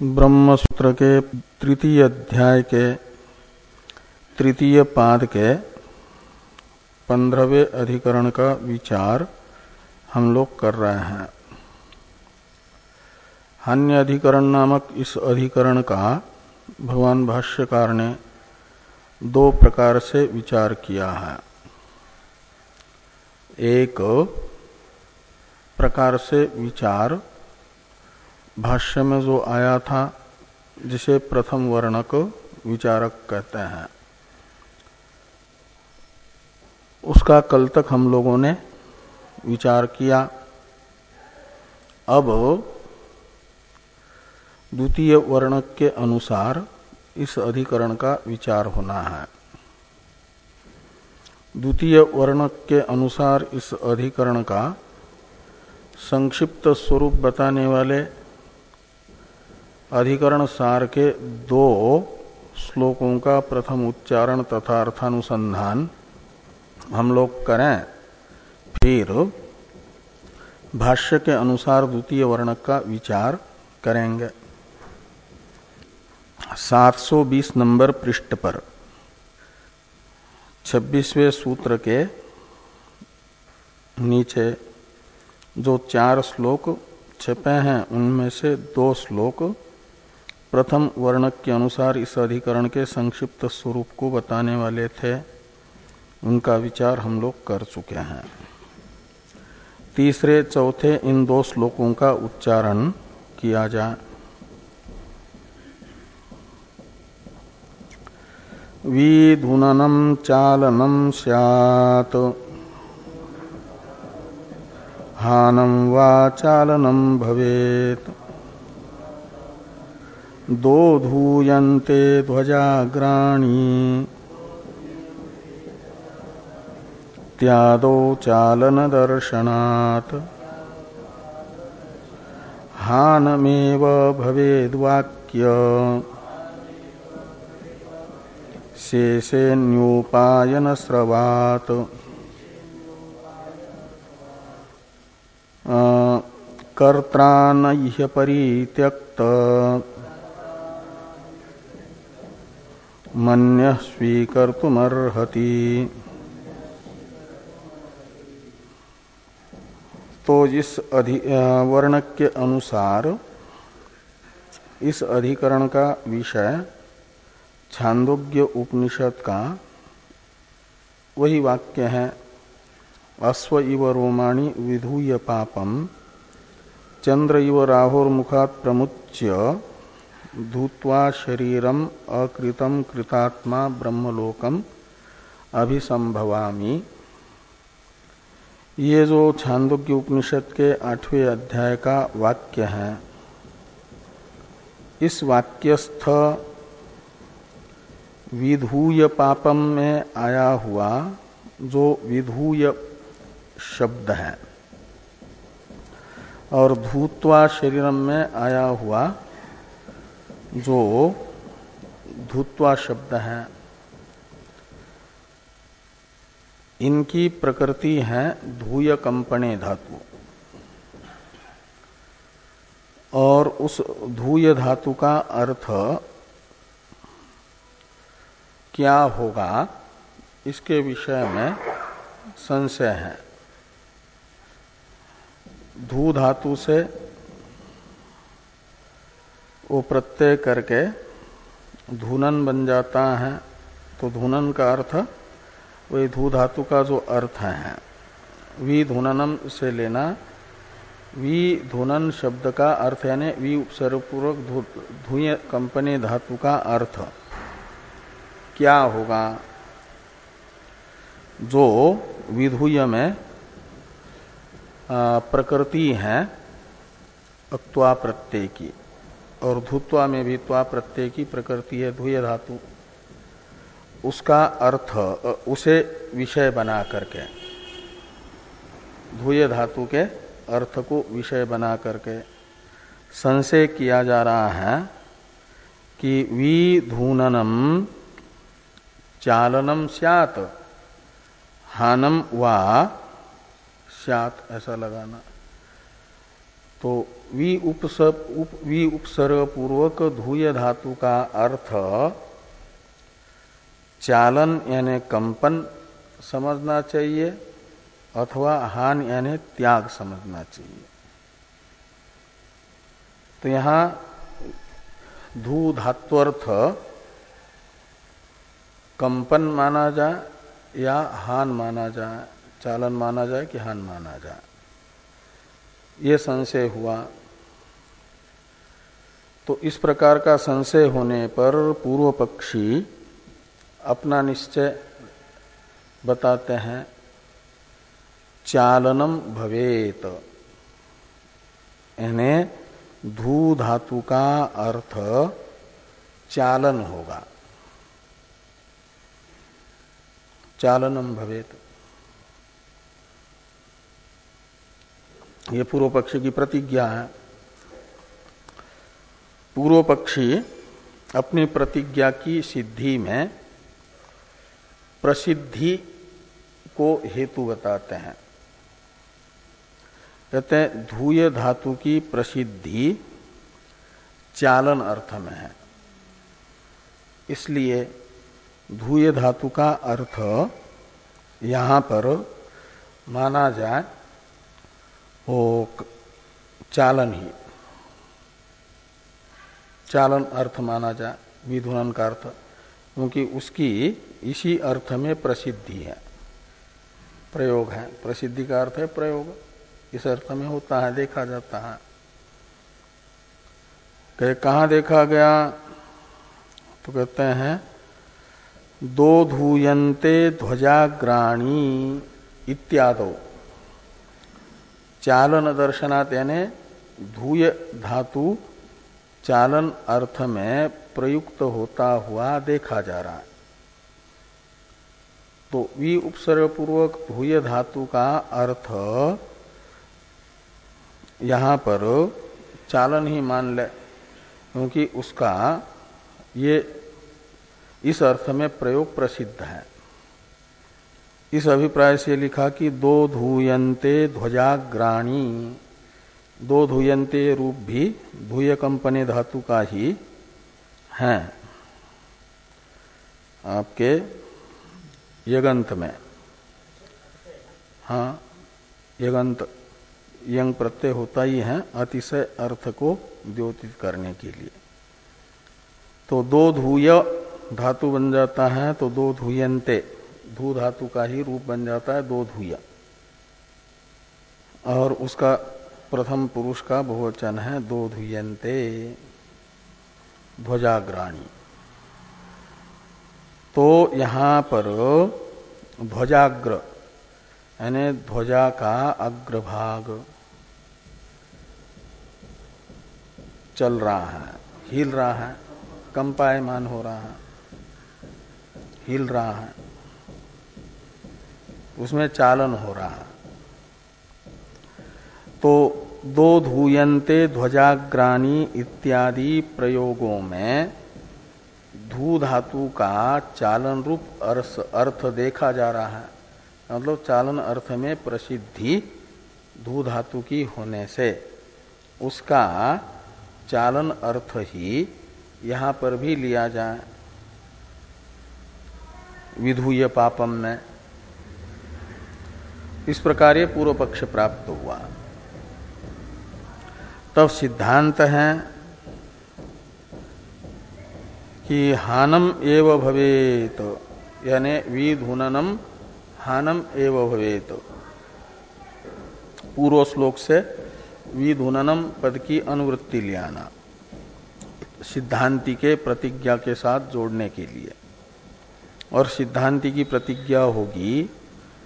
ब्रह्मसूत्र के तृतीय अध्याय के तृतीय पाद के 15वें अधिकरण का विचार हम लोग कर रहे हैं। अन्य अधिकरण नामक इस अधिकरण का भगवान भाष्यकार ने दो प्रकार से विचार किया है। एक प्रकार से विचार भाष्य में जो आया था जिसे प्रथम वर्णक विचारक कहते हैं, उसका कल तक हम लोगों ने विचार किया। अब द्वितीय वर्णक के अनुसार इस अधिकरण का विचार होना है। द्वितीय वर्णक के अनुसार इस अधिकरण का संक्षिप्त स्वरूप बताने वाले अधिकरण सार के दो श्लोकों का प्रथम उच्चारण तथा अर्थानुसंधान हम लोग करें, फिर भाष्य के अनुसार द्वितीय वर्णक का विचार करेंगे। 720 नंबर पृष्ठ पर 26वें सूत्र के नीचे जो 4 श्लोक छपे हैं उनमें से 2 श्लोक प्रथम वर्णक के अनुसार इस अधिकरण के संक्षिप्त स्वरूप को बताने वाले थे, उनका विचार हम लोग कर चुके हैं। तीसरे चौथे इन 2 श्लोकों का उच्चारण किया जाए। विधुननं चालनं स्यात् हानं वा चालनं भवेत् दोधूयन्ते ध्वजाग्राणी त्यादौ चालनदर्शनात् हानमेव भवेद्वाक्य शेषेऽन्योपायनस्रवात् कर्त्रा न ह्य परित्यक्त मन्यः स्वीकर्तुमर्हति। तो इस वर्णक के अनुसार इस अधिकरण का विषय छांदोग्य उपनिषद का वही वाक्य है, अश्व इव रोमाणि विधूय पापम चंद्र इव राहोर्मुखात् प्रमुच्य धूत्वा शरीरम अकृतम कृतात्मा ब्रह्मलोकम अभिसंभवामि। ये जो छांदोग्य उपनिषद के 8वें अध्याय का वाक्य है, इस वाक्यस्थ विधूय पापम में आया हुआ जो विधूय शब्द है और धूत्वा शरीरम में आया हुआ जो धूत्वा शब्द है, इनकी प्रकृति है धूय कंपने धातु, और उस धूय धातु का अर्थ क्या होगा इसके विषय में संशय है। धू धातु से वो प्रत्यय करके धूनन बन जाता है, तो धूनन का अर्थ वही धू धातु का जो अर्थ है विधुननम से लेना। विधुनन शब्द का अर्थ यानी वि उपसर्गपूर्वक धूय कंपनी धातु का अर्थ क्या होगा, जो विधूय में प्रकृति है अक्त्वा प्रत्यय की, और धूत्वा में भी त्वा प्रत्यय की प्रकृति है धूय धातु, उसका अर्थ उसे विषय बना करके धूय धातु के अर्थ को विषय बना करके संशय किया जा रहा है कि विधूननम चालनम स्यात् हानम वा स्यात्, ऐसा लगाना। तो वी उपसर्ग पूर्वक धूय धातु का अर्थ चालन यानी कंपन समझना चाहिए अथवा हान यानी त्याग समझना चाहिए। तो यहाँ धू धात्वर्थ कंपन माना जाए या हान माना जाए, चालन माना जाए कि हान माना जाए, ये संशय हुआ। तो इस प्रकार का संशय होने पर पूर्व पक्षी अपना निश्चय बताते हैं, चालनम भवेत, यानी धू धातु का अर्थ चालन होगा, चालनम भवेत। ये पूर्व पक्षी की प्रतिज्ञा है। पूर्व पक्षी अपनी प्रतिज्ञा की सिद्धि में प्रसिद्धि को हेतु बताते हैं। कहते हैं धूय धातु की प्रसिद्धि चालन अर्थ में है, इसलिए धूय धातु का अर्थ यहां पर माना जाए वो चालन ही, चालन अर्थ माना जाए विधुनन का अर्थ, क्योंकि उसकी इसी अर्थ में प्रसिद्धि है, प्रयोग है। प्रसिद्धि का अर्थ है प्रयोग, इस अर्थ में होता है, देखा जाता है। कहाँ देखा गया? तो कहते हैं दो धूयन्ते ध्वजाग्राणी इत्यादो, चालन दर्शनात्, यानी धूय धातु चालन अर्थ में प्रयुक्त होता हुआ देखा जा रहा है। तो वी उपसर्ग पूर्वक धूय धातु का अर्थ यहां पर चालन ही मान ले, क्योंकि उसका ये इस अर्थ में प्रयोग प्रसिद्ध है। इस अभिप्राय से लिखा कि दो धूयन्ते ध्वजाग्राणी, दो धूयन्ते रूप भी धूय कंपने धातु का ही है आपके यगंत में। हाँ, यगंत यंग प्रत्यय होता ही है अतिशय अर्थ को द्योतित करने के लिए। तो दो धूय धातु बन जाता है, तो दो धूयन्ते, धू धातु का ही रूप बन जाता है दो धूय, और उसका प्रथम पुरुष का बहुवचन है दो धूयन्ते ध्वजाग्राणी। तो यहां पर ध्वजाग्र यानी ध्वजा का अग्रभाग चल रहा है, हिल रहा है, कंपायमान हो रहा है, हिल रहा है, उसमें चालन हो रहा है। तो दो धूयन्ते ध्वजाग्राणी इत्यादि प्रयोगों में धू धातु का चालन रूप अर्थ देखा जा रहा है। मतलब चालन अर्थ में प्रसिद्धि धू धातु की होने से उसका चालन अर्थ ही यहां पर भी लिया जाए विधूय पापम में। इस प्रकार ये पूर्व पक्ष प्राप्त हुआ। तब सिद्धांत है कि हानम एव भवेत, यानी विधुननम हानम एव भवेत। पूर्व श्लोक से विधुननम पद की अनुवृत्ति ले आना सिद्धांति के प्रतिज्ञा के साथ जोड़ने के लिए। और सिद्धांति की प्रतिज्ञा होगी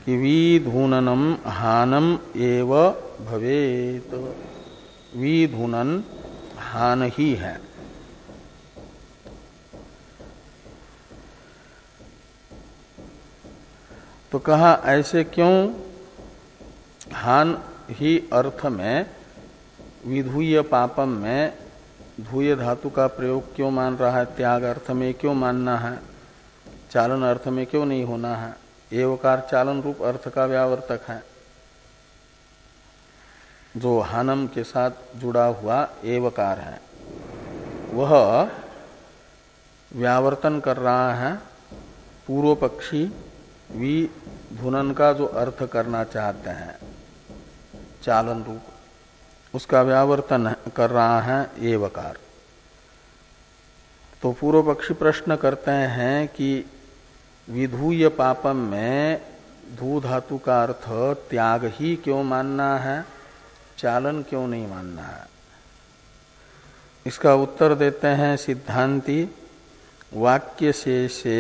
कि विधुननम हानम एव भवेत, विधुनन हान ही है। तो कहा ऐसे क्यों? हान ही अर्थ में विधूय पापम में धूय धातु का प्रयोग क्यों मान रहा है? त्याग अर्थ में क्यों मानना है? चालन अर्थ में क्यों नहीं होना है? एवकार चालन रूप अर्थ का व्यावर्तक है। जो हानम के साथ जुड़ा हुआ एवकार है वह व्यावर्तन कर रहा है पूर्व पक्षी विधुनन का जो अर्थ करना चाहते हैं चालन रूप, उसका व्यावर्तन कर रहा है एवकार। तो पूर्व पक्षी प्रश्न करते हैं कि विधूय पापम में धू धातु का अर्थ त्याग ही क्यों मानना है, चालन क्यों नहीं मानना है। इसका उत्तर देते हैं सिद्धांती, वाक्य से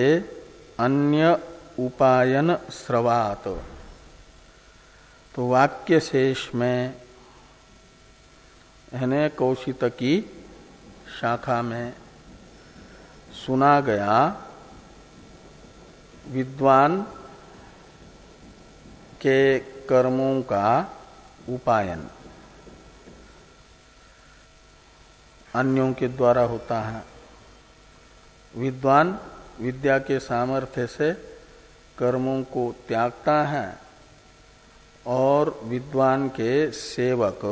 अन्य उपायन स्रवात। तो वाक्य शेष में यानी कौशितकी शाखा में सुना गया विद्वान के कर्मों का उपायन अन्यों के द्वारा होता है। विद्वान विद्या के सामर्थ्य से कर्मों को त्यागता है और विद्वान के सेवक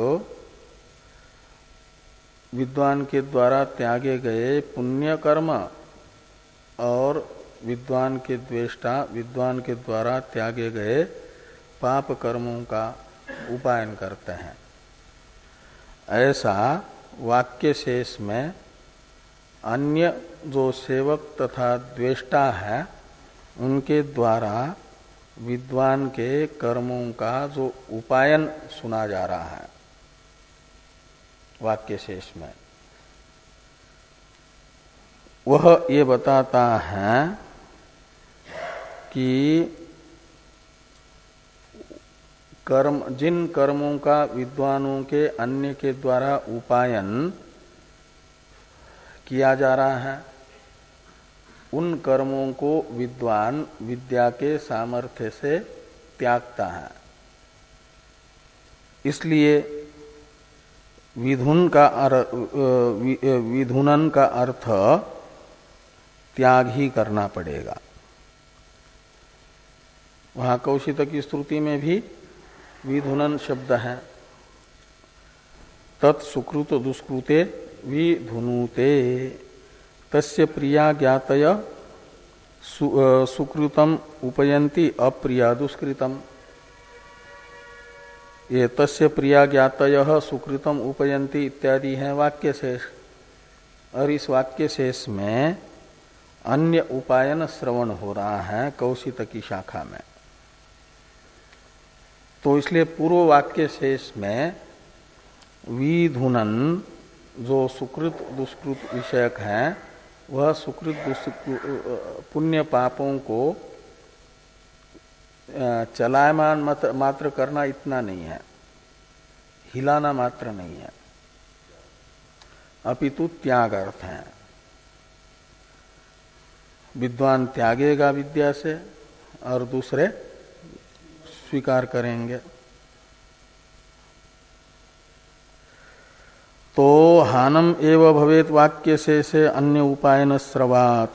विद्वान के द्वारा त्यागे गए पुण्य कर्म और विद्वान के द्वेष्टा विद्वान के द्वारा त्यागे गए पाप कर्मों का उपायन करते हैं। ऐसा वाक्य शेष में अन्य जो सेवक तथा द्वेष्टा है उनके द्वारा विद्वान के कर्मों का जो उपायन सुना जा रहा है वाक्य शेष में, वह ये बताता है कि कर्म जिन कर्मों का विद्वानों के अन्य के द्वारा उपायन किया जा रहा है उन कर्मों को विद्वान विद्या के सामर्थ्य से त्यागता है। इसलिए विधुनन का अर्थ त्याग ही करना पड़ेगा। वहां कौशिक की स्तुति में भी विधुनन शब्द है, तत्सुकृत दुष्कृते विधुनुते तस्य प्रिया ज्ञातय सुकृतम उपयन्ति अप्रिया दुष्कृतम। ये तस्य प्रिया ज्ञातय सुकृतम उपयन्ति इत्यादि है वाक्य शेष, और इस वाक्य शेष में अन्य उपायन श्रवण हो रहा है कौशिक की शाखा में। तो इसलिए पूर्व वाक्य शेष में विधुनन जो सुकृत दुष्कृत विषयक है वह सुकृत पुण्य पापों को चलायमान मात्र करना इतना नहीं है, हिलाना मात्र नहीं है, अपितु त्याग अर्थ है। विद्वान त्यागेगा विद्या से और दूसरे स्वीकार करेंगे। तो हानम एव भवेत वाक्य से अन्य उपायन स्रवात।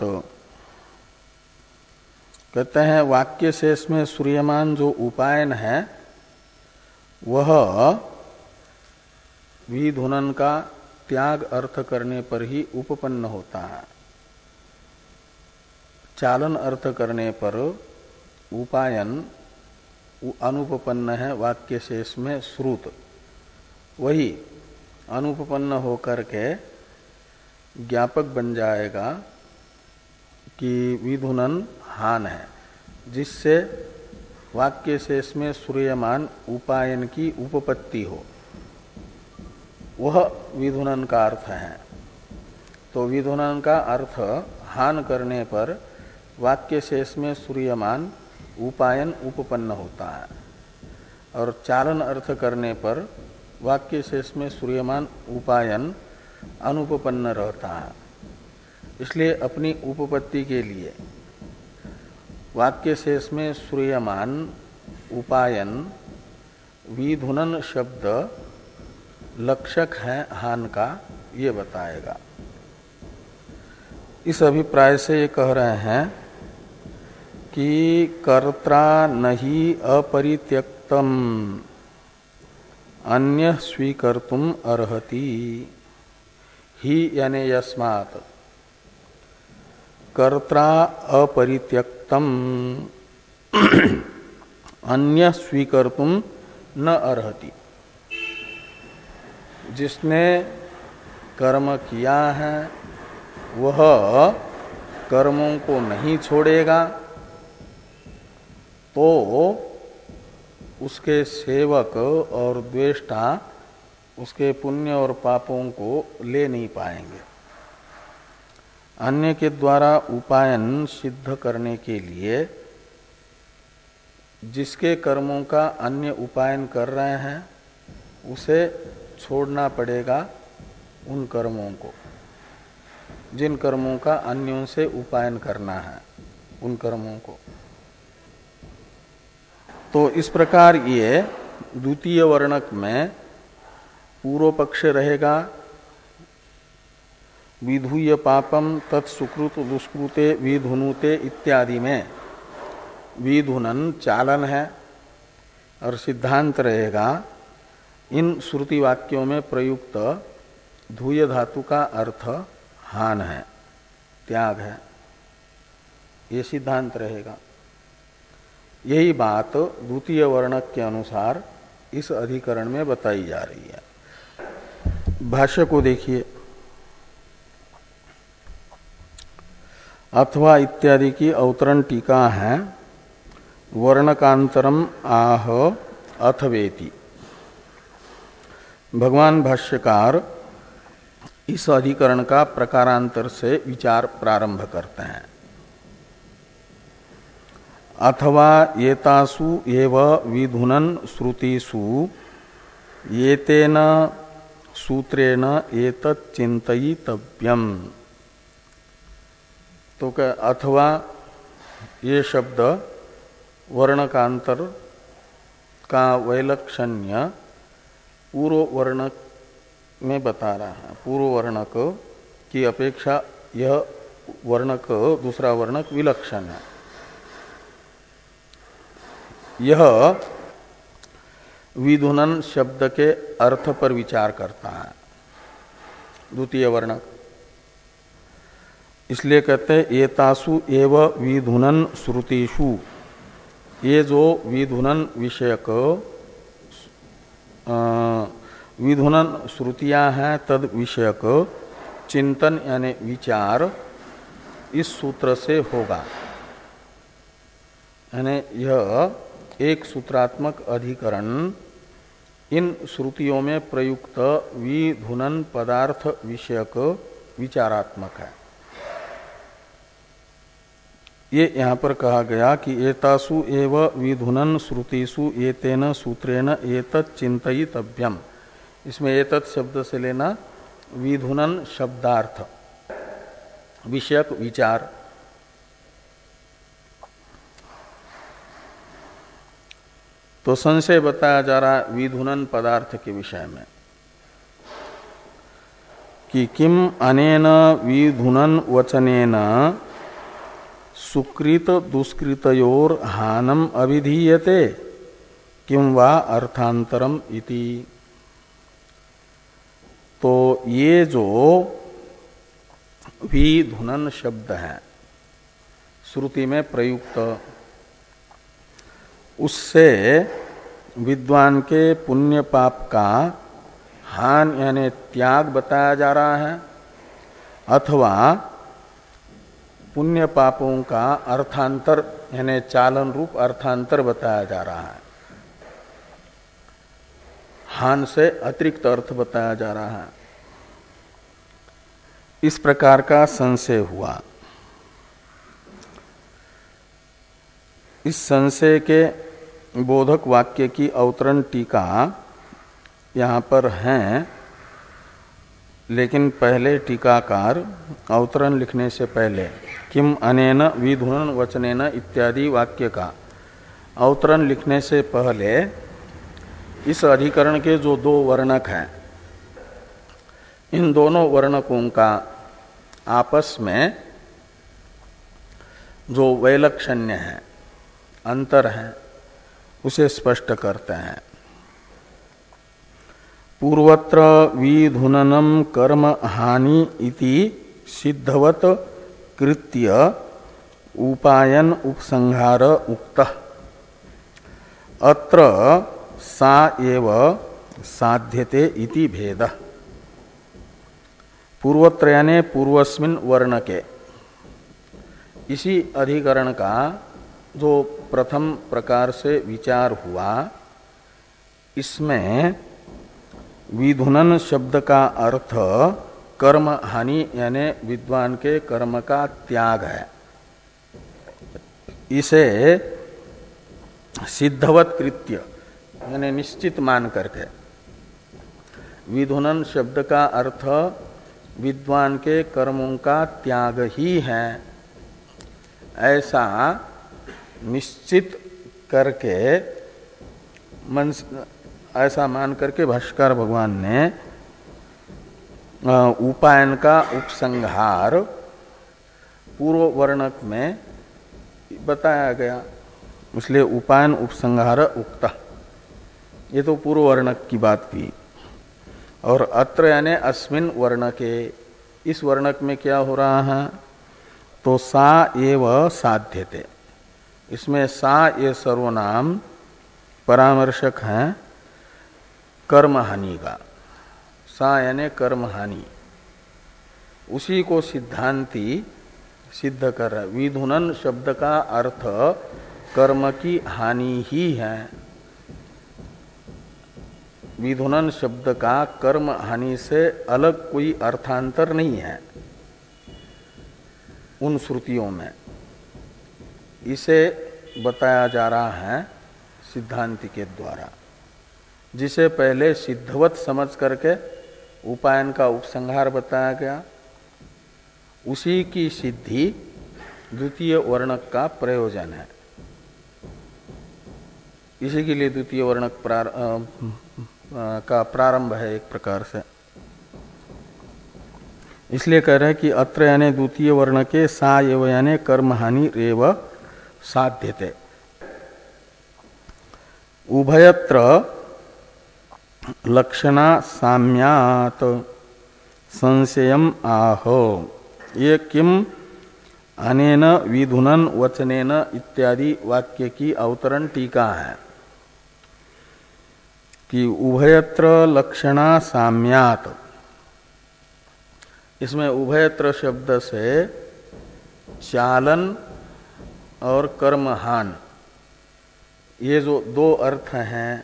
कहते हैं वाक्य शेष में सूर्यमान जो उपायन है वह विधुनन का त्याग अर्थ करने पर ही उपपन्न होता है। चालन अर्थ करने पर उपायन अनुपपन्न है वाक्य शेष में श्रुत, वही अनुपपन्न होकर के ज्ञापक बन जाएगा कि विधुनन हान है, जिससे वाक्य शेष में श्रूयमान उपायन की उपपत्ति हो, वह विधुनन का अर्थ है। तो विधुनन का अर्थ हान करने पर वाक्य शेष में श्रूयमान उपायन उपपन्न होता है, और चालन अर्थ करने पर वाक्य शेष में श्रूयमान उपायन अनुपपन्न रहता है। इसलिए अपनी उपपत्ति के लिए वाक्य शेष में श्रूयमान उपायन विधुनन शब्द लक्षक है हान का, ये बताएगा। इस अभिप्राय से ये कह रहे हैं कि कर्त्रा नहीं अपरित्यक्तम अन्य स्वीकर्तुम अर्हति। ही यानी यस्मात् कर्त्रा अपरित्यक्तम अन्य स्वीकर्तुम न अर्हति। जिसने कर्म किया है वह कर्मों को नहीं छोड़ेगा तो उसके सेवक और द्वेष्टा उसके पुण्य और पापों को ले नहीं पाएंगे। अन्य के द्वारा उपायन सिद्ध करने के लिए जिसके कर्मों का अन्य उपायन कर रहे हैं उसे छोड़ना पड़ेगा उन कर्मों को, जिन कर्मों का अन्यों से उपायन करना है उन कर्मों को। तो इस प्रकार ये द्वितीय वर्णक में पूर्व पक्ष रहेगा विधूय पापम तत्सुकृत दुष्कृते विधुनुते इत्यादि में विधुनन चालन है और सिद्धांत रहेगा इन श्रुति वाक्यों में प्रयुक्त धूय धातु का अर्थ हान है, त्याग है, ये सिद्धांत रहेगा। यही बात द्वितीय वर्णक के अनुसार इस अधिकरण में बताई जा रही है। भाष्य को देखिए। अथवा इत्यादि की अवतरण टीका है। वर्णकांतरम आह अथवेति। भगवान भाष्यकार इस अधिकरण का प्रकारांतर से विचार प्रारंभ करते हैं। अथवा एतासु एव विधुनन श्रुतिषु एतेन सूत्रेण एतत् चिन्तयितव्यम्। तो क्या अथवा ये शब्द वर्णकांतर का वैलक्षण्य पूर्व वर्णक में बता रहा है। पूर्व वर्णक की अपेक्षा यह वर्णक दूसरा वर्णक विलक्षण है। यह विधुनन शब्द के अर्थ पर विचार करता है द्वितीय वर्णक। इसलिए कहते हैं एतासु एव विधुनन श्रुतिषु। ये जो विधुनन विषयक विधुनन श्रुतियां हैं तद विषयक चिंतन यानी विचार इस सूत्र से होगा। यानी यह एक सूत्रात्मक अधिकरण इन श्रुतियों में प्रयुक्त विधुनन पदार्थ विषयक विचारात्मक है। ये यहाँ पर कहा गया कि एतासु एव विधुनन श्रुतिषु एतेन सूत्रेण एतत् चिन्तयितव्यम्। इसमें एतत् शब्द से लेना विधुनन शब्दार्थ विषयक विचार। तो संशय बताया जा रहा है विधुनन पदार्थ के विषय में कि किम अनेन विधुनन वचनेन सुकृत दुष्कृतयोर हानम अभिधीयते किम वा अर्थांतरम इति। तो ये जो विधुनन शब्द है श्रुति में प्रयुक्त, उससे विद्वान के पुण्य पाप का हान यानी त्याग बताया जा रहा है अथवा पुण्य पापों का अर्थांतर यानी चालन रूप अर्थांतर बताया जा रहा है। हान से अतिरिक्त अर्थ बताया जा रहा है। इस प्रकार का संशय हुआ। इस संशय के बोधक वाक्य की अवतरण टीका यहाँ पर हैं, लेकिन पहले टीकाकार अवतरण लिखने से पहले किम अनेन विधुनन वचनेन इत्यादि वाक्य का अवतरण लिखने से पहले इस अधिकरण के जो दो वर्णक हैं, इन दोनों वर्णकों का आपस में जो वैलक्षण्य है, अंतर है, उसे स्पष्ट करते हैं। पूर्वत्र विधुननम कर्म हानि इति सिद्धवत कृत्य उपायन उपसंहार उक्तः अत्र सा एव साध्यते इति भेदः। पूर्वत्र यानी पूर्वस्मिन वर्ण के, इसी अधिकरण का जो प्रथम प्रकार से विचार हुआ, इसमें विधुनन शब्द का अर्थ कर्म हानि यानी विद्वान के कर्म का त्याग है। इसे सिद्धवत कृत्य यानी निश्चित मान करके, विधुनन शब्द का अर्थ विद्वान के कर्मों का त्याग ही है, ऐसा निश्चित करके ऐसा मान करके भाष्यकार भगवान ने उपायन का उपसंहार पूर्व वर्णक में बताया गया, इसलिए उपायन उपसंहार उक्ता। ये तो पूर्व वर्णक की बात की। और अत्र यानी अस्मिन वर्णके, इस वर्णक में क्या हो रहा है, तो सा एव साध्यते, इसमें सा ये सर्वनाम परामर्शक है कर्म हानि का। सा यानी कर्म हानि, उसी को सिद्धांती सिद्ध कर रहा है। विधुनन शब्द का अर्थ कर्म की हानि ही है। विधुनन शब्द का कर्म हानि से अलग कोई अर्थांतर नहीं है उन श्रुतियों में, इसे बताया जा रहा है सिद्धांति के द्वारा। जिसे पहले सिद्धवत समझ करके उपायन का उपसंहार बताया गया, उसी की सिद्धि द्वितीय वर्णक का प्रयोजन है। इसी के लिए द्वितीय वर्णक का प्रारंभ है एक प्रकार से। इसलिए कह रहे हैं कि अत्र यानी द्वितीय वर्ण के सा एव यानी कर्म हानि रेव साध्यते। उभयत्र लक्षणा साम्यात संशयम आह, ये किम अनेन विधुनन वचनेन इत्यादि वाक्य की अवतरण टीका है कि उभयत्र लक्षणा साम्यात, इसमें उभयत्र शब्द से चालन और कर्महान, ये जो दो अर्थ हैं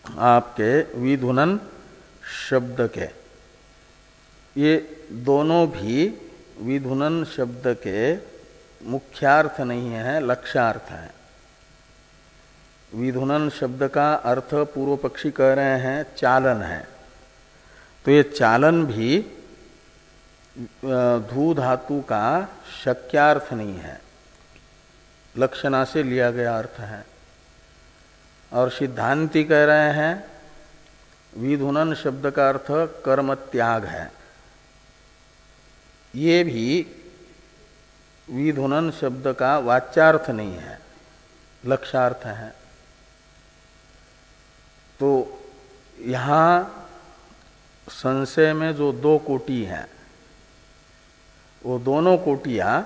आपके विधुनन शब्द के, ये दोनों भी विधुनन शब्द के मुख्यार्थ नहीं है, लक्ष्यार्थ है। विधुनन शब्द का अर्थ पूर्व पक्षी कह रहे हैं चालन है, तो ये चालन भी धू धातु का शक्यार्थ नहीं है, लक्षणा से लिया गया अर्थ है। और सिद्धांति कह रहे हैं विधुनन शब्द का अर्थ कर्म त्याग है, ये भी विधुनन शब्द का वाच्यार्थ नहीं है, लक्ष्यार्थ है। तो यहां संशय में जो दो कोटि हैं, वो दोनों कोटियां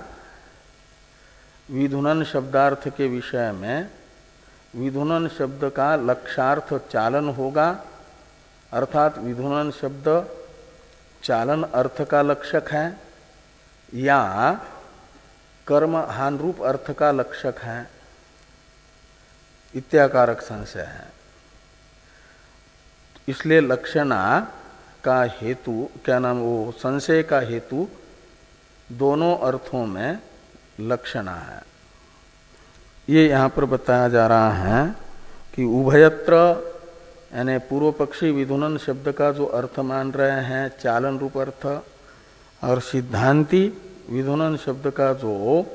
विधुनन शब्दार्थ के विषय में विधुनन शब्द का लक्ष्यार्थ चालन होगा, अर्थात विधुनन शब्द चालन अर्थ का लक्षक है, या कर्म हान रूप अर्थ का लक्षक है, इत्याकारक संशय है। इसलिए लक्षणा का हेतु क्या नाम, वो संशय का हेतु दोनों अर्थों में लक्षणा है। ये यहाँ पर बताया जा रहा है कि उभयत्र यानी पूर्व पक्षी विधुनन शब्द का जो अर्थ मान रहे हैं चालन रूप अर्थ, और सिद्धांति विधुनन शब्द का जो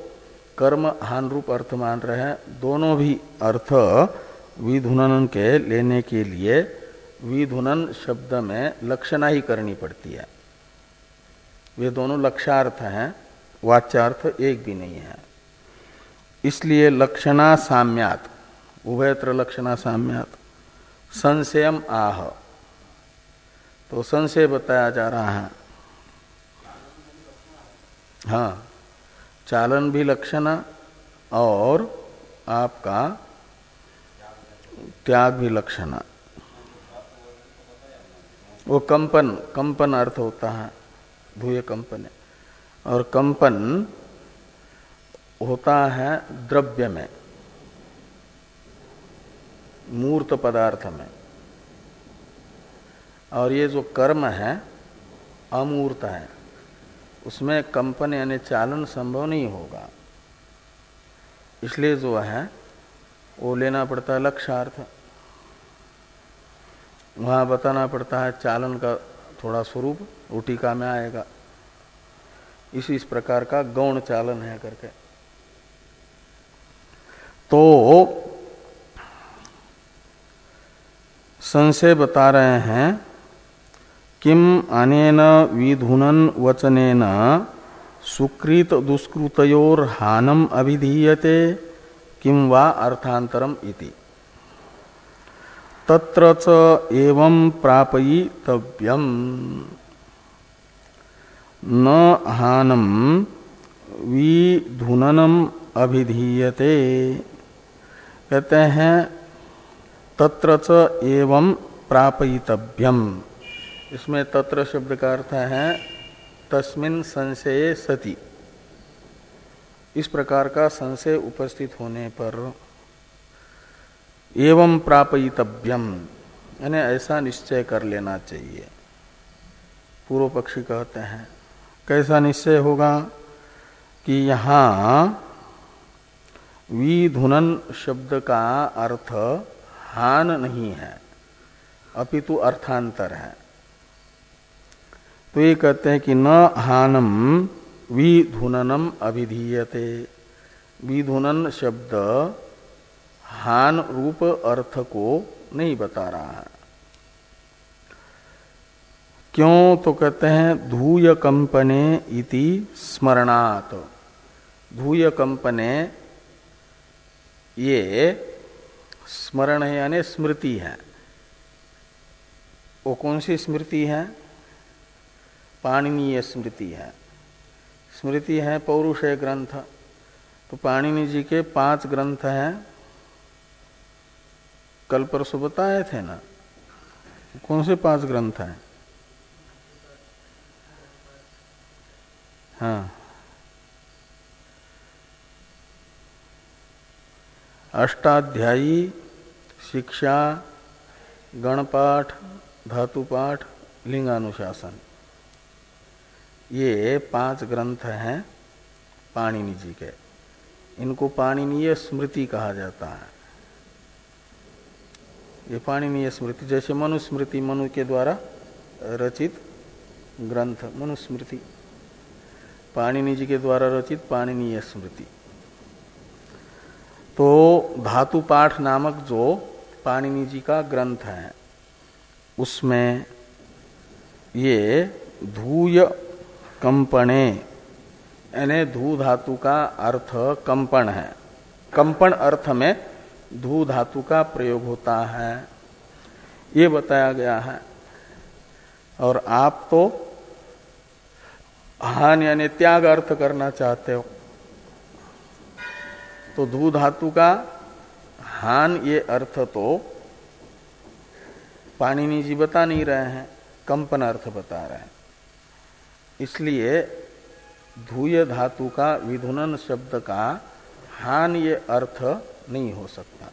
कर्म हान रूप अर्थ मान रहे हैं, दोनों भी अर्थ विधुनन के लेने के लिए विधुनन शब्द में लक्षणा ही करनी पड़ती है। वे दोनों लक्ष्यार्थ हैं, वाच्यार्थ एक भी नहीं है। इसलिए लक्षणा साम्यात, उभयत्र लक्षणा साम्यात संशयम आह, तो संशय बताया जा रहा है। हाँ, चालन भी लक्षण और आपका त्याग भी लक्षण। वो कंपन अर्थ होता है, धूय कंपन। और कंपन होता है द्रव्य में, मूर्त पदार्थ में, और ये जो कर्म है अमूर्त है, उसमें कंपन यानी चालन संभव नहीं होगा। इसलिए जो है वो लेना पड़ता है लक्ष्यार्थ, वहां बताना पड़ता है चालन का थोड़ा स्वरूप, वो टीका में आएगा। इस प्रकार का गौण चालन है करके। तो संशय बता रहे हैं, किम अनेन विधुनन वचनेन सुकृत दुष्कृतयोर हानम अभिधीयते किम वा अर्थांतरम इति। तत्र च एवं प्रापयितव्यम न हानम विधुननम अभिधीयते। कहते हैं तत्र च एवं प्रापयितव्यम। इसमें तत्र शब्द का अर्थ है तस्मिन् संशये सति। इस प्रकार का संशय उपस्थित होने पर एवं प्रापयितव्यम यानी ऐसा निश्चय कर लेना चाहिए। पूर्व पक्षी कहते हैं कैसा निश्चय होगा कि यहाँ विधुनन शब्द का अर्थ हान नहीं है, अपितु अर्थांतर है। तो ये कहते हैं कि न हानम विधुननम अभिधीयते। विधुनन शब्द हान रूप अर्थ को नहीं बता रहा है। क्यों? तो कहते हैं धूय कंपने इति स्मरणात्। धूय कंपने ये स्मरण है यानी स्मृति है। वो कौन सी स्मृति है? पाणिनीय स्मृति है। स्मृति है पौरुषेय ग्रंथ। तो पाणिनि जी के 5 ग्रंथ हैं, कल परसों बताए थे ना। कौन से 5 ग्रंथ हैं? हाँ, अष्टाध्यायी, शिक्षा, गणपाठ, धातुपाठ, लिंगानुशासन, ये 5 ग्रंथ हैं पाणिनि जी के। इनको पाणिनीय स्मृति कहा जाता है। ये पाणिनीय स्मृति जैसे मनुस्मृति, मनु के द्वारा रचित ग्रंथ मनुस्मृति, पाणिनि जी के द्वारा रचित पाणिनीय स्मृति। तो धातुपाठ नामक जो पाणिनि जी का ग्रंथ है उसमें ये धूय कंपने यानी धू धातु का अर्थ कंपन है। कंपन अर्थ में धू धातु का प्रयोग होता है, ये बताया गया है। और आप तो हान यानी त्याग अर्थ करना चाहते हो, तो धू धातु का हान ये अर्थ तो पाणिनि जी बता नहीं रहे हैं, कंपन अर्थ बता रहे हैं। इसलिए धूय धातु का विधुनन शब्द का हान ये अर्थ नहीं हो सकता।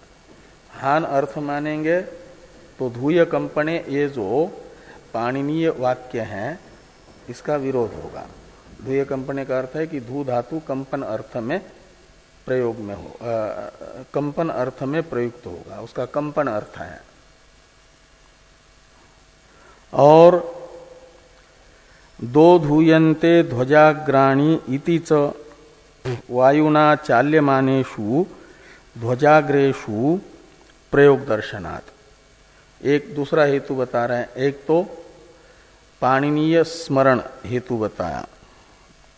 हान अर्थ मानेंगे तो धूय कंपने ये जो पाणिनीय वाक्य है इसका विरोध होगा। धूय कंपने का अर्थ है कि धू धातु कंपन अर्थ में प्रयोग में हो, कंपन अर्थ में प्रयुक्त होगा, उसका कंपन अर्थ है। और दो धूयन्ते ध्वजाग्राणी इति च वायुना चाल्यमानेषु ध्वजाग्रेषु प्रयोग दर्शनात्। एक दूसरा हेतु बता रहे हैं। एक तो पाणिनीय स्मरण हेतु बताया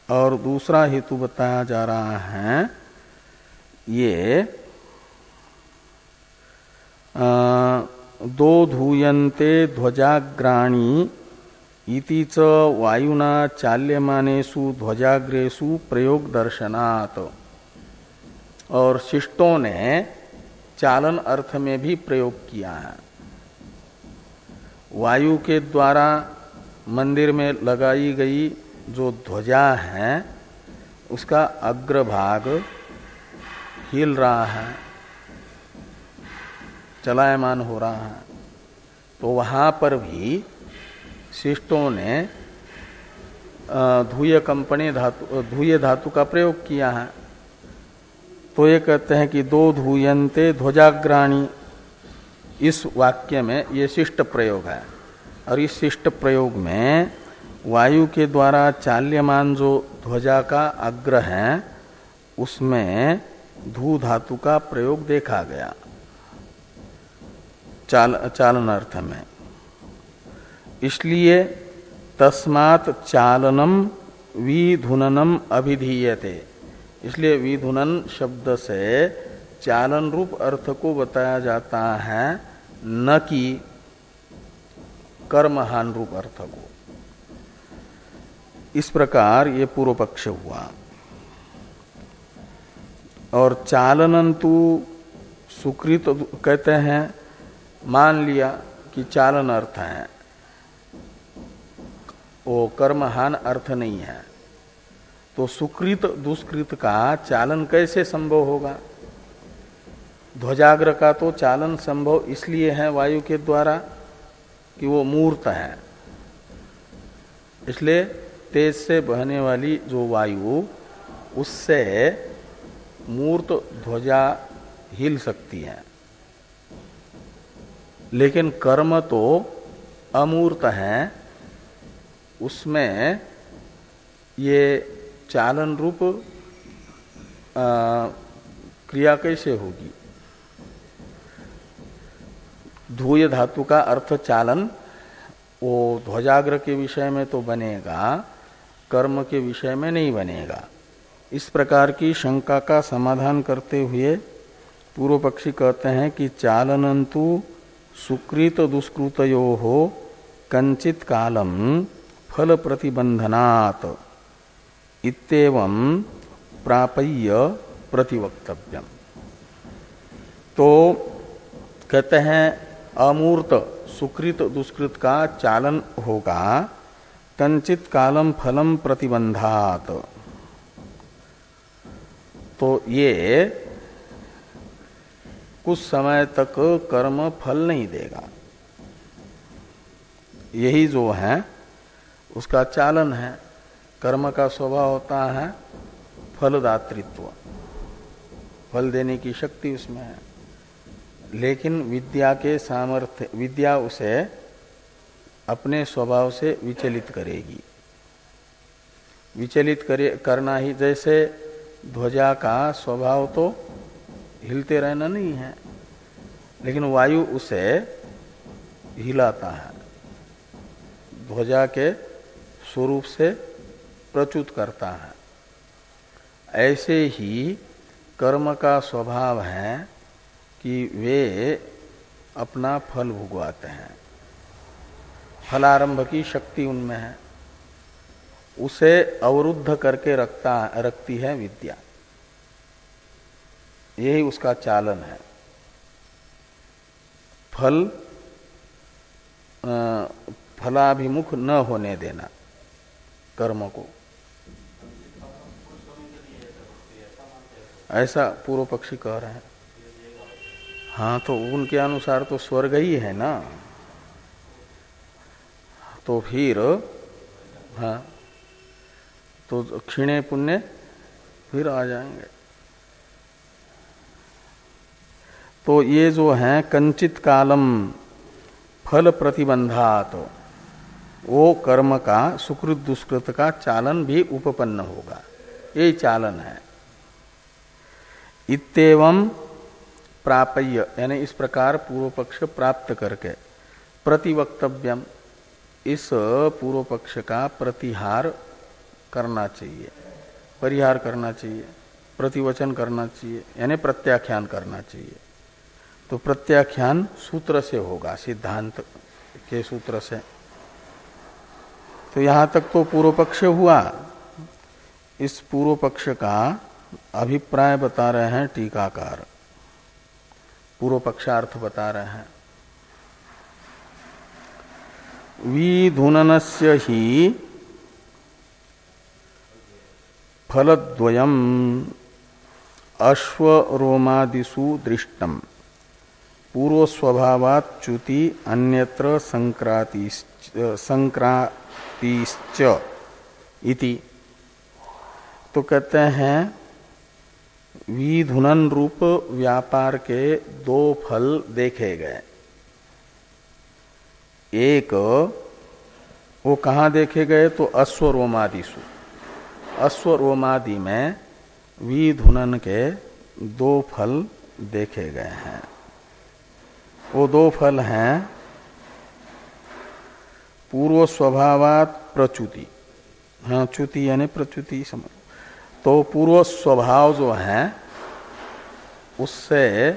और दूसरा हेतु बताया जा रहा है ये दो धूयन्ते ध्वजाग्राणी इति च वायुना चाल्यमानेषु ध्वजाग्रेषु प्रयोग दर्शनात्। और शिष्टों ने चालन अर्थ में भी प्रयोग किया है। वायु के द्वारा मंदिर में लगाई गई जो ध्वजा है उसका अग्रभाग हिल रहा है, चलायमान हो रहा है, तो वहां पर भी शिष्टों ने धूय धातु का प्रयोग किया है। तो ये कहते हैं कि दो धूयन्ते ध्वजाग्राणी, इस वाक्य में ये शिष्ट प्रयोग है। और इस शिष्ट प्रयोग में वायु के द्वारा चाल्यमान जो ध्वजा का अग्र है उसमें धू धातु का प्रयोग देखा गया चालन अर्थ में। इसलिए तस्मात् चालनम विधुननम अभिधीयते, इसलिए विधुनन शब्द से चालन रूप अर्थ को बताया जाता है, न कि कर्महान रूप अर्थ को। इस प्रकार ये पूर्व पक्ष हुआ। और चालनंतु सुकृत कहते हैं, मान लिया कि चालन अर्थ है, वो कर्महान अर्थ नहीं है, तो सुकृत दुष्कृत का चालन कैसे संभव होगा? ध्वजाग्र का तो चालन संभव इसलिए है वायु के द्वारा कि वो मूर्त है, इसलिए तेज से बहने वाली जो वायु उससे मूर्त ध्वजा हिल सकती है। लेकिन कर्म तो अमूर्त है, उसमें ये चालन रूप क्रिया कैसे होगी? धूय धातु का अर्थ चालन वो ध्वजाग्र के विषय में तो बनेगा, कर्म के विषय में नहीं बनेगा। इस प्रकार की शंका का समाधान करते हुए पूर्व पक्षी कहते हैं कि चालनंतु सुकृत दुष्कृतयोः कंचित कालम फल प्रतिबंधनात् इत्येवं प्रापय्य प्रतिवक्तव्यम। तो कहते हैं अमूर्त सुकृत दुष्कृत का चालन होगा कंचित कालम फलम प्रतिबंधात। तो ये कुछ समय तक कर्म फल नहीं देगा, यही जो है उसका चालन है। कर्म का स्वभाव होता है फलदातृत्व, फल देने की शक्ति उसमें है। लेकिन विद्या के सामर्थ्य, विद्या उसे अपने स्वभाव से विचलित करेगी। विचलित करना ही, जैसे ध्वजा का स्वभाव तो हिलते रहना नहीं है, लेकिन वायु उसे हिलाता है, ध्वजा के स्वरूप से प्रच्युत करता है। ऐसे ही कर्म का स्वभाव है कि वे अपना फल भुगवाते हैं, फलारंभ की शक्ति उनमें है, उसे अवरुद्ध करके रखती है विद्या। यही उसका चालन है, फलाभिमुख न होने देना कर्म को। ऐसा पूर्व पक्षी कह रहे हैं। हाँ, तो उनके अनुसार तो स्वर्ग ही है ना, तो फिर हाँ, तो क्षीणे पुण्य फिर आ जाएंगे। तो ये जो है कंचित कालम फल प्रतिबंधात, वो कर्म का सुकृत दुष्कृत का चालन भी उपपन्न होगा, यही चालन है। इत्येवं प्रापय्य, यानी इस प्रकार पूर्व पक्ष प्राप्त करके प्रतिवक्तव्यम, इस पूर्व पक्ष का प्रतिहार करना चाहिए, परिहार करना चाहिए, प्रतिवचन करना चाहिए, यानी प्रत्याख्यान करना चाहिए। तो प्रत्याख्यान सूत्र से होगा, सिद्धांत के सूत्र से। तो यहां तक तो पूर्व पक्ष हुआ। इस पूर्व पक्ष का अभिप्राय बता रहे हैं टीकाकार, पूर्व पक्षार्थ बता रहे हैं। विधुननस्य ही फलद्वयम् अश्वरोमादिषु दृष्टम् पूर्वस्वभावात् च्युति अन्यत्र संक्रांतिश्च इति। तो कहते हैं विधुनन रूप व्यापार के दो फल देखे गए। एक वो कहाँ देखे गए तो अश्वरोमादिषु, अश्वरोमादि में विधुनन के दो फल देखे गए हैं। वो दो फल हैं पूर्व स्वभावात् प्रच्युति, हाँ च्युति यानी प्रच्युति समझ। तो पूर्व स्वभाव जो है उससे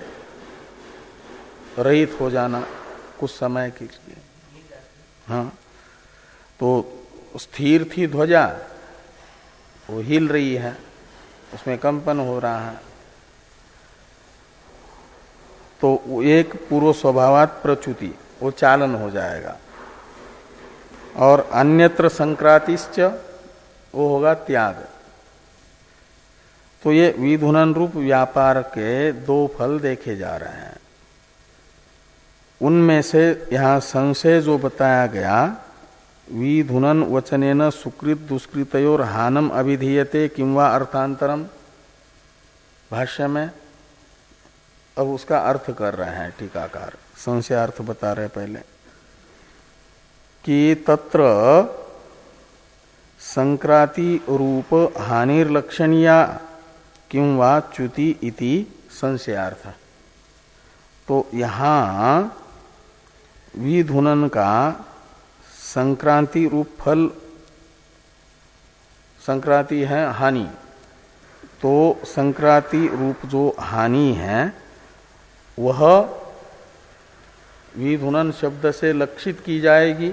रहित हो जाना कुछ समय के लिए। हाँ तो स्थिर थी ध्वजा, वो हिल रही है, उसमें कंपन हो रहा है, तो एक पूर्व स्वभावात् प्रच्युति वो चालन हो जाएगा। और अन्यत्र संक्रांतिश्च वो होगा त्याग। तो ये विधुनन रूप व्यापार के दो फल देखे जा रहे हैं। उनमें से यहाँ संशय जो बताया गया, विधुनन वचनेन सुकृत दुष्कृतयोर हानम अभिधीयते किंवा अर्थांतरम, भाष्य में अब उसका अर्थ कर रहे हैं टीकाकार। संशय अर्थ बता रहे पहले कि तत्र संक्रांति रूप हानिर्लक्षणीया किंवा च्युति इति संशयार्थ। तो यहाँ विधुनन का संक्रांति रूप फल, संक्रांति है हानि, तो संक्रांति रूप जो हानि है वह विधुनन शब्द से लक्षित की जाएगी,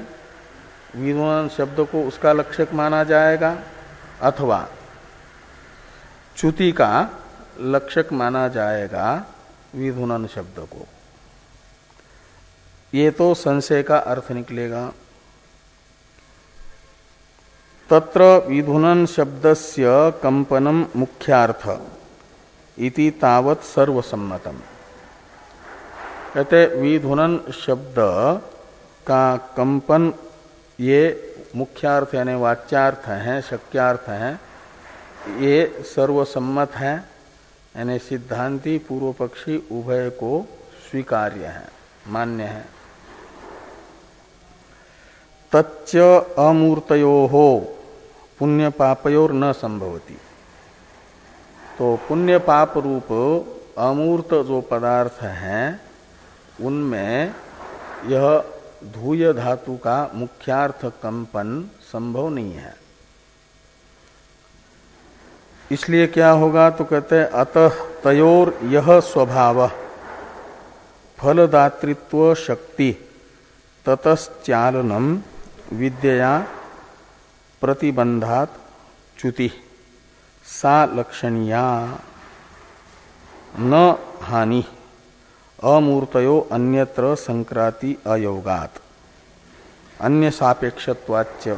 विधुनन शब्द को उसका लक्षक माना जाएगा, अथवा च्युति का लक्षक माना जाएगा विधुनन शब्द को। ये तो संशय का अर्थ निकलेगा। तत्र विधुनन शब्दस्य कंपनम मुख्यार्थ इति तावत् सर्वसम्मतम। कहते विधुनन शब्द का कंपन ये मुख्यार्थ यानी वाच्यार्थ है, शक्यार्थ है, ये सर्वसम्मत है, यानी सिद्धांती पूर्व पक्षी उभय को स्वीकार्य है, मान्य है। तच्च अमूर्तयोः पुण्य पापयोर न संभवति। तो पुण्य पाप रूप अमूर्त जो पदार्थ हैं उनमें यह धूय धातु का मुख्यार्थ कंपन संभव नहीं है। इसलिए क्या होगा तो कहते हैं अतः तयोर यह स्वभाव फलदातृत्व शक्ति ततश्चालनम विद्यया प्रतिबंधात च्युति सा लक्षणीया न हानि अमूर्तयो अन्यत्र संक्रांति अयोगात अन्य सापेक्षत्वाच्च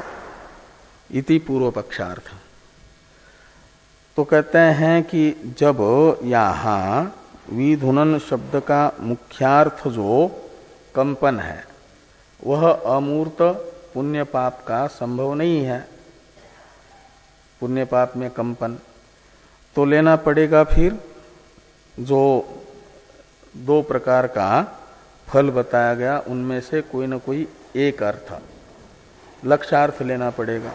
इति पूर्व पक्षार्थ। तो कहते हैं कि जब यहाँ विधुनन शब्द का मुख्यार्थ जो कंपन है वह अमूर्त पुण्य पाप का संभव नहीं है, पुण्य पाप में कंपन, तो लेना पड़ेगा फिर जो दो प्रकार का फल बताया गया उनमें से कोई न कोई एक अर्थ लक्ष्यार्थ लेना पड़ेगा।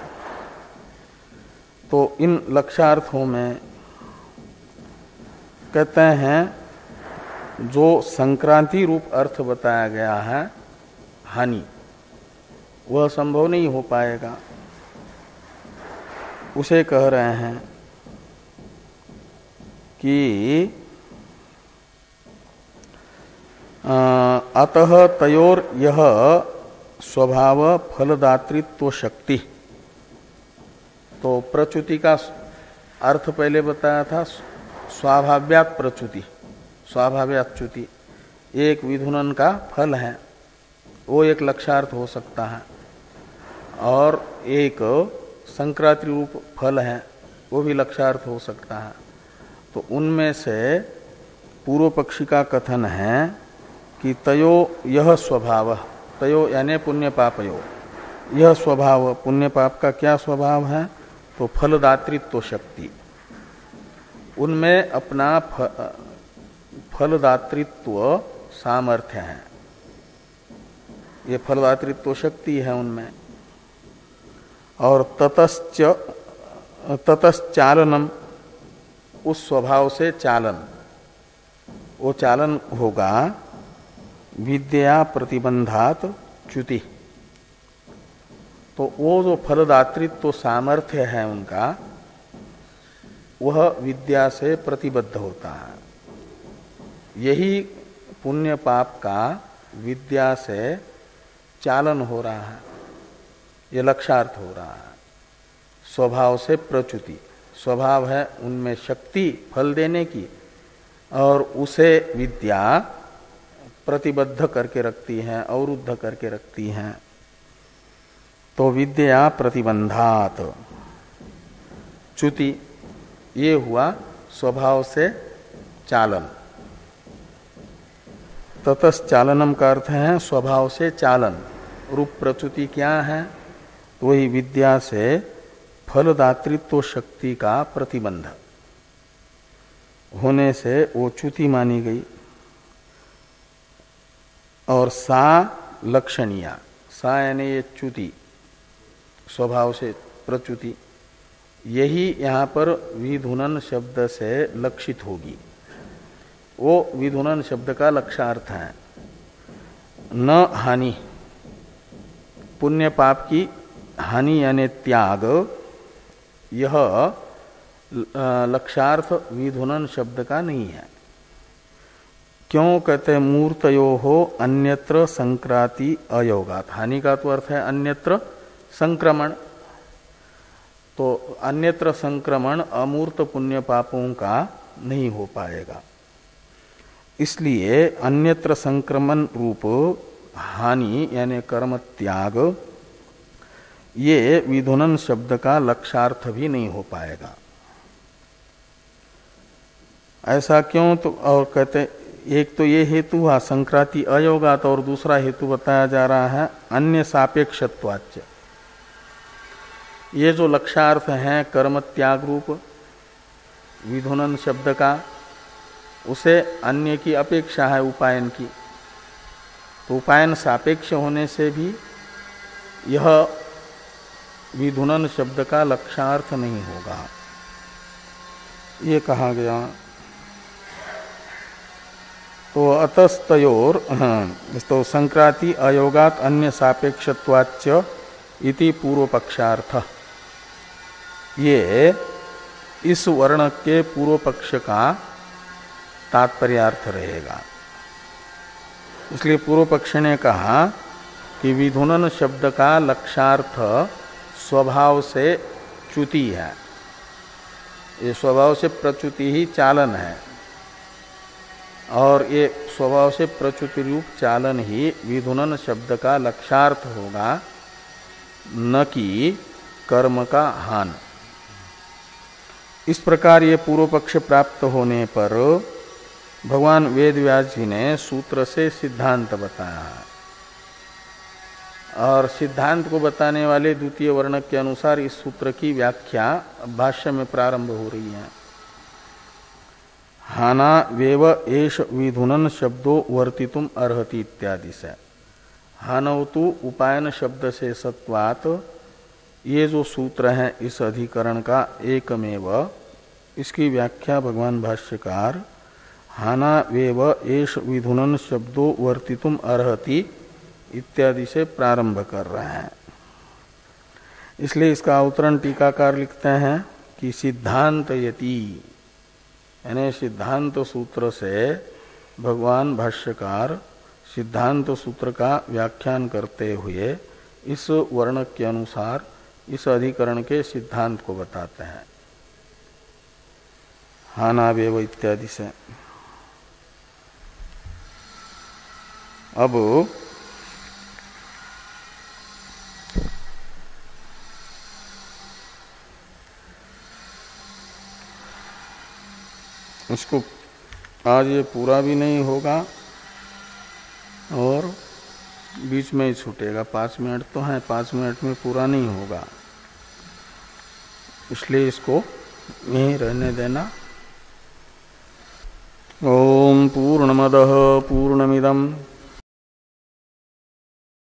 तो इन लक्ष्यार्थों में कहते हैं जो संक्रांति रूप अर्थ बताया गया है हानि, वह संभव नहीं हो पाएगा। उसे कह रहे हैं कि अतः तयोर यह स्वभाव फलदातृत्व शक्ति तो प्रच्युति का अर्थ पहले बताया था स्वाभाव्यात प्रच्युति, स्वाभाव्यात च्युति एक विधुनन का फल है, वो एक लक्षार्थ हो सकता है, और एक संक्रांति रूप फल है, वो भी लक्षार्थ हो सकता है। तो उनमें से पूर्व पक्षी का कथन है कि तयो यह स्वभाव, तयो यानी पुण्य पापयो, यह स्वभाव, पुण्य पाप का क्या स्वभाव है, तो फलदातृत्व शक्ति, उनमें अपना फलदातृत्व सामर्थ्य है, ये फलदातृत्व शक्ति है उनमें। और ततश्चालनम, उस स्वभाव से चालन, वो चालन होगा विद्या प्रतिबंधात च्युति। तो वो जो फलदातृत्व सामर्थ्य है उनका, वह विद्या से प्रतिबद्ध होता है। यही पुण्य पाप का विद्या से चालन हो रहा है, ये लक्षार्थ हो रहा है। स्वभाव से प्रच्युति, स्वभाव है उनमें शक्ति फल देने की, और उसे विद्या प्रतिबद्ध करके रखती है, अवरुद्ध करके रखती है। तो विद्या प्रतिबंधात च्युति, ये हुआ स्वभाव से चालन। ततश्चालनम का अर्थ है स्वभाव से चालन। रूप प्रच्युति क्या है, तो वही विद्या से फलदातृत्व शक्ति का प्रतिबंध होने से वो च्युति मानी गई। और सा लक्षणीया, सा यानी ये च्युति, स्वभाव से प्रच्युति, यही यहाँ पर विधुनन शब्द से लक्षित होगी। वो विधुनन शब्द का लक्षार्थ है। न हानि, पुण्य पाप की हानि यानी त्याग, यह लक्षार्थ विधुनन शब्द का नहीं है। क्यों कहते मूर्तयो हो अन्यत्र संक्राति अयोगात। हानि का तो अर्थ है अन्यत्र संक्रमण, तो अन्यत्र संक्रमण अमूर्त पुण्य पापों का नहीं हो पाएगा। इसलिए अन्यत्र संक्रमण रूप हानि यानी कर्म त्याग, ये विधुनन शब्द का लक्षार्थ भी नहीं हो पाएगा। ऐसा क्यों, तो और कहते एक तो ये हेतु हुआ संक्रांति अयोगात, और दूसरा हेतु बताया जा रहा है अन्य सापेक्षत्वाच्च। ये जो लक्षार्थ है कर्म त्याग रूप विधुनन शब्द का, उसे अन्य की अपेक्षा है उपायन की, तो उपायन सापेक्ष होने से भी यह विधुनन शब्द का लक्षार्थ नहीं होगा, ये कहा गया। तो अतस्तयोर, तो संक्रांति अयोगात अन्य सापेक्षत्वाच्च इति पूर्व पक्षार्थ, ये इस वर्ण के पूर्व पक्ष का तात्पर्यार्थ रहेगा। इसलिए पूर्व पक्ष ने कहा कि विधुनन शब्द का लक्षार्थ स्वभाव से च्युति है, ये स्वभाव से प्रच्युति ही चालन है, और ये स्वभाव से प्रच्युति रूप चालन ही विधुनन शब्द का लक्षार्थ होगा, न कि कर्म का हान। इस प्रकार ये पूर्व पक्ष प्राप्त होने पर भगवान वेद व्यास जी ने सूत्र से सिद्धांत बताया है, और सिद्धांत को बताने वाले द्वितीय वर्णक के अनुसार इस सूत्र की व्याख्या भाष्य में प्रारंभ हो रही है। हाना वेव एष विधुनन शब्दों वर्तितुम अर्हति इत्यादि से। हानवतु उपायन शब्द से सत्वात, ये जो सूत्र है इस अधिकरण का एकमेव, इसकी व्याख्या भगवान भाष्यकार हाना वेव एष विधुनन शब्दों वर्तितुम अर्हति इत्यादि से प्रारंभ कर रहे हैं। इसलिए इसका अवतरण टीकाकार लिखते हैं कि सिद्धांत यति, यानी सिद्धांत सूत्र से भगवान भाष्यकार सिद्धांत सूत्र का व्याख्यान करते हुए इस वर्णक के अनुसार इस अधिकरण के सिद्धांत को बताते हैं हानावेव इत्यादि से। अब इसको आज ये पूरा भी नहीं होगा और बीच में ही छूटेगा। 5 मिनट तो है, 5 मिनट में पूरा नहीं होगा, इसलिए इसको यहीं रहने देना। ओम पूर्णमदः पूर्णमिदं